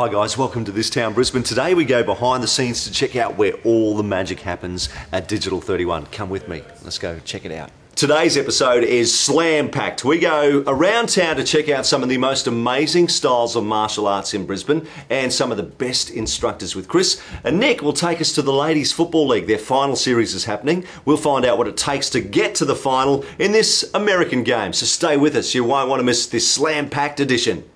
Hi guys, welcome to This Town Brisbane. Today we go behind the scenes to check out where all the magic happens at Digital 31. Come with me, let's go check it out. Today's episode is slam-packed. We go around town to check out some of the most amazing styles of martial arts in Brisbane and some of the best instructors with Chris. And Nick will take us to the Ladies Football League. Their final series is happening. We'll find out what it takes to get to the final in this American game. So stay with us, you won't want to miss this slam-packed edition.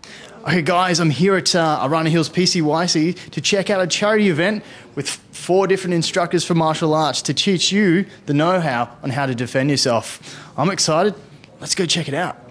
Okay guys, I'm here at Arana Hills PCYC to check out a charity event with 4 different instructors for martial arts to teach you the know-how on how to defend yourself. I'm excited. Let's go check it out.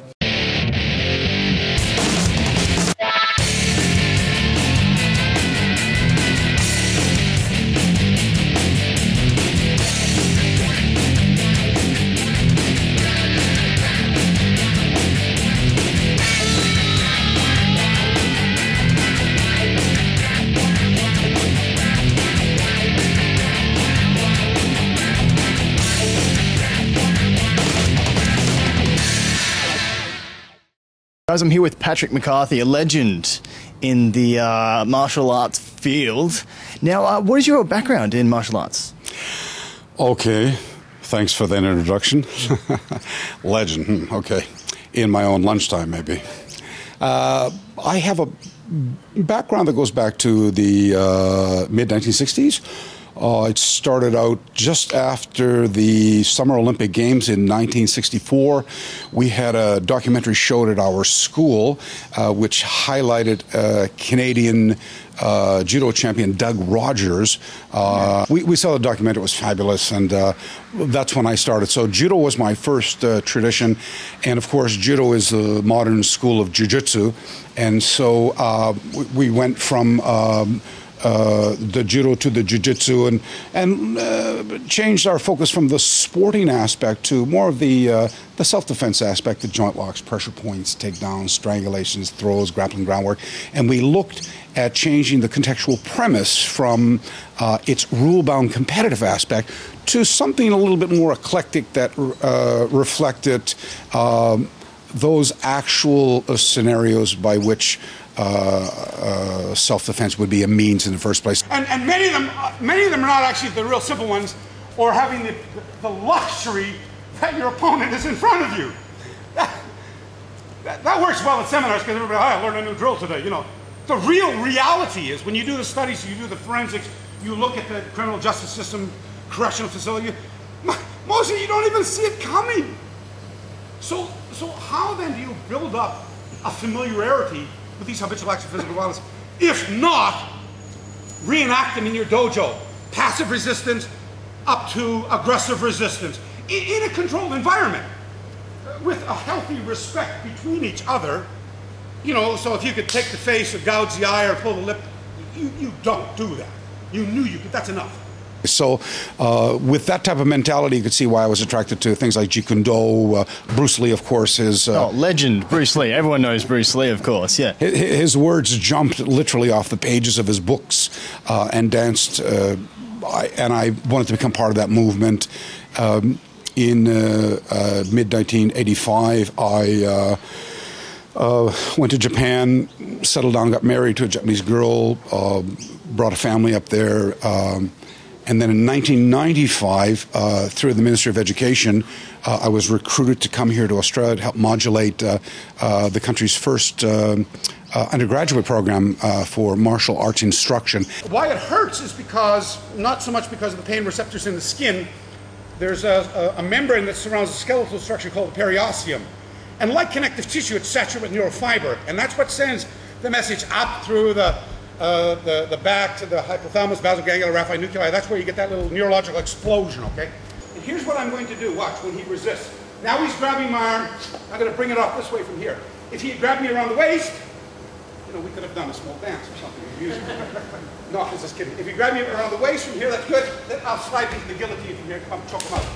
Guys, I'm here with Patrick McCarthy, a legend in the martial arts field. Now, what is your background in martial arts? Okay, thanks for that introduction. Legend, okay. In my own lunchtime, maybe. I have a background that goes back to the mid-1960s. It started out just after the Summer Olympic Games in 1964. We had a documentary showed at our school which highlighted Canadian judo champion Doug Rogers. We saw the documentary, it was fabulous, and that's when I started. So judo was my first tradition, and of course judo is the modern school of jiu-jitsu, and so we went from the judo to the jiu-jitsu and changed our focus from the sporting aspect to more of the self-defense aspect, the joint locks, pressure points, takedowns, strangulations, throws, grappling groundwork. And we looked at changing the contextual premise from its rule-bound competitive aspect to something a little bit more eclectic that reflected those actual scenarios by which self-defense would be a means in the first place. And many of them are not actually the real simple ones, or having the luxury that your opponent is in front of you. That works well in seminars because everybody, I learned a new drill today, you know. The real reality is when you do the studies, you do the forensics, you look at the criminal justice system, correctional facility, most of you don't even see it coming. So how then do you build up a familiarity with these habitual acts of physical violence, if not reenact them in your dojo? Passive resistance up to aggressive resistance in a controlled environment with a healthy respect between each other. You know, so if you could take the face or gouge the eye or pull the lip, you don't do that. You knew you could, that's enough. So with that type of mentality, you could see why I was attracted to things like Jeet Kune Do. Bruce Lee, of course, is... legend, Bruce Lee. Everyone knows Bruce Lee, of course, yeah. His words jumped literally off the pages of his books and danced, and I wanted to become part of that movement. In mid-1985, I went to Japan, settled down, got married to a Japanese girl, brought a family up there, and then in 1995, through the Ministry of Education, I was recruited to come here to Australia to help modulate the country's first undergraduate program for martial arts instruction. Why it hurts is because, not so much because of the pain receptors in the skin, there's a membrane that surrounds the skeletal structure called the periosteum. And like connective tissue, it's saturated with neurofiber, and that's what sends the message up through the back to the hypothalamus, basal ganglia, raphe nuclei. That's where you get that little neurological explosion, okay? And here's what I'm going to do. Watch, when he resists. Now he's grabbing my arm. I'm going to bring it off this way from here. If he had grabbed me around the waist, you know, we could have done a small dance or something. No, I was just kidding. If you grab me around the waist from here, that's good. Then I'll slide into the guillotine from here, come choke him out.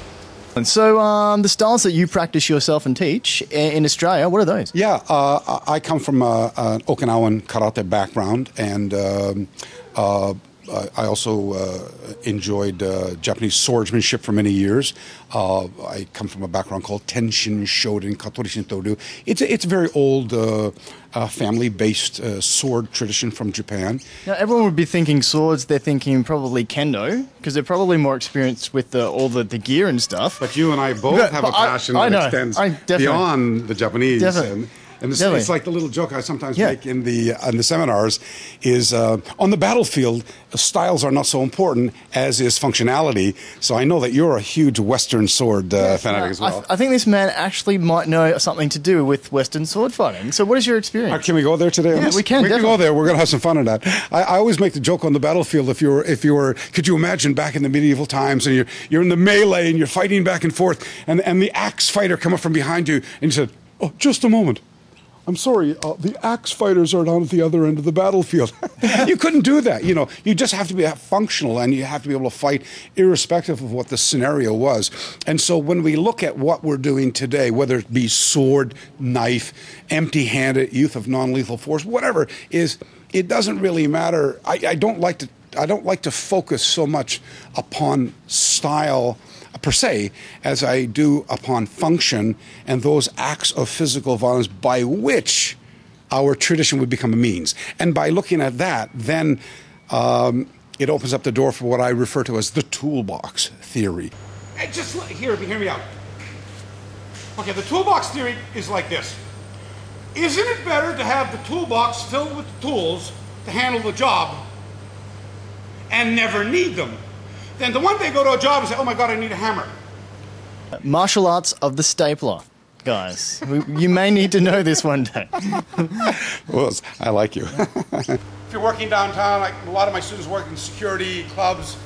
And so the styles that you practice yourself and teach in Australia, what are those? Yeah, I come from an Okinawan karate background, and I also enjoyed Japanese swordsmanship for many years. I come from a background called Tenshin Shoden Katori Shinto-ryu. It's a very old family-based sword tradition from Japan. Now, everyone would be thinking swords, they're thinking probably kendo, because they're probably more experienced with all the gear and stuff. But you and I both have a passion that extends beyond the Japanese. And it's like the little joke I sometimes make in the seminars is on the battlefield, styles are not so important as is functionality. So I know that you're a huge Western sword fanatic as well. I think this man actually might know something to do with Western sword fighting. So what is your experience? Can we go there today? Yeah, we can. We can go there. We're going to have some fun on that. I always make the joke on the battlefield. If you were, could you imagine back in the medieval times and you're in the melee and you're fighting back and forth and the axe fighter come up from behind you and you said, "Oh, just a moment. I'm sorry, the axe fighters are down at the other end of the battlefield." You couldn't do that. You just have to be functional and you have to be able to fight irrespective of what the scenario was. And so when we look at what we're doing today, whether it be sword, knife, empty-handed, use of non-lethal force, whatever, it doesn't really matter. I don't like to focus so much upon style per se, as I do upon function and those acts of physical violence by which our tradition would become a means. And by looking at that, then it opens up the door for what I refer to as the toolbox theory. Hey, hear me out. Okay, the toolbox theory is like this. Isn't it better to have the toolbox filled with tools to handle the job and never need them? Then the one day go to a job and say, "Oh my God, I need a hammer." Martial arts of the stapler, guys. You may need to know this one day. Well, I like you. If you're working downtown, like a lot of my students work in security, clubs,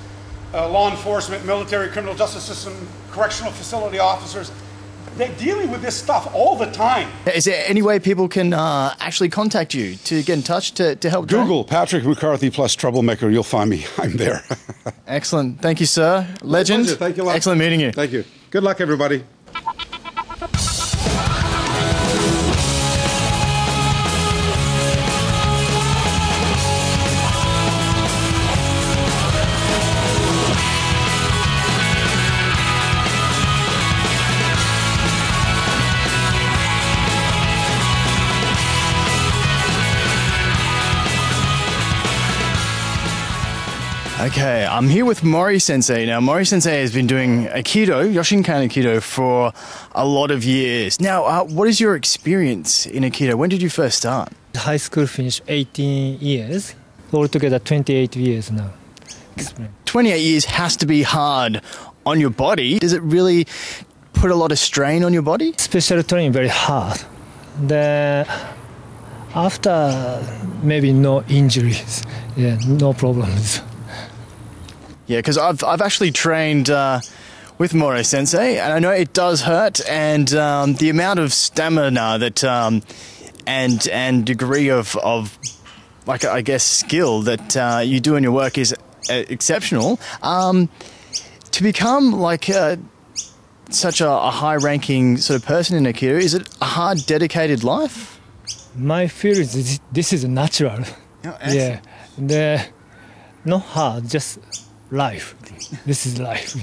law enforcement, military, criminal justice system, correctional facility officers, they're dealing with this stuff all the time. Is there any way people can actually contact you to get in touch to help? Google Patrick McCarthy plus troublemaker. You'll find me. I'm there. Excellent. Thank you, sir. Legend. Thank you a lot. Excellent meeting you. Thank you. Good luck, everybody. Okay, I'm here with Mori Sensei. Now, Mori Sensei has been doing Aikido, Yoshinkan Aikido, for a lot of years. Now, what is your experience in Aikido? When did you first start? High school finished 18 years, altogether 28 years now. 28 years has to be hard on your body. Does it really put a lot of strain on your body? Special training very hard. After maybe no injuries, no problems. Yeah, because I've actually trained with Mori Sensei, and I know it does hurt, and the amount of stamina that and degree of like I guess skill that you do in your work is exceptional. To become like such a high-ranking sort of person in Aikido, is it a hard, dedicated life? My feel is this is natural. Yeah, not hard, just life. This is life.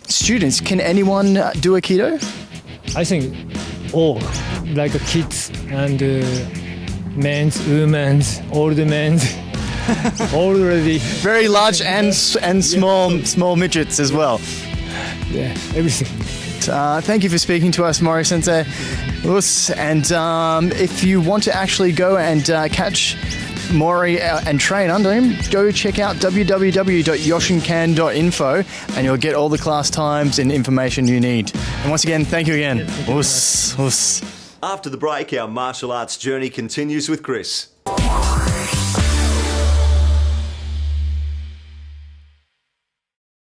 Students, can anyone do Aikido? I think all, like kids and men's, women's, old men's, already. Very large and small midgets as well. Yeah, everything. Thank you for speaking to us, Mori Sensei. And if you want to actually go and catch Mori and train under him, go check out www.yoshinkan.info and you'll get all the class times and information you need. And once again, thank you again. After the break, our martial arts journey continues with Chris.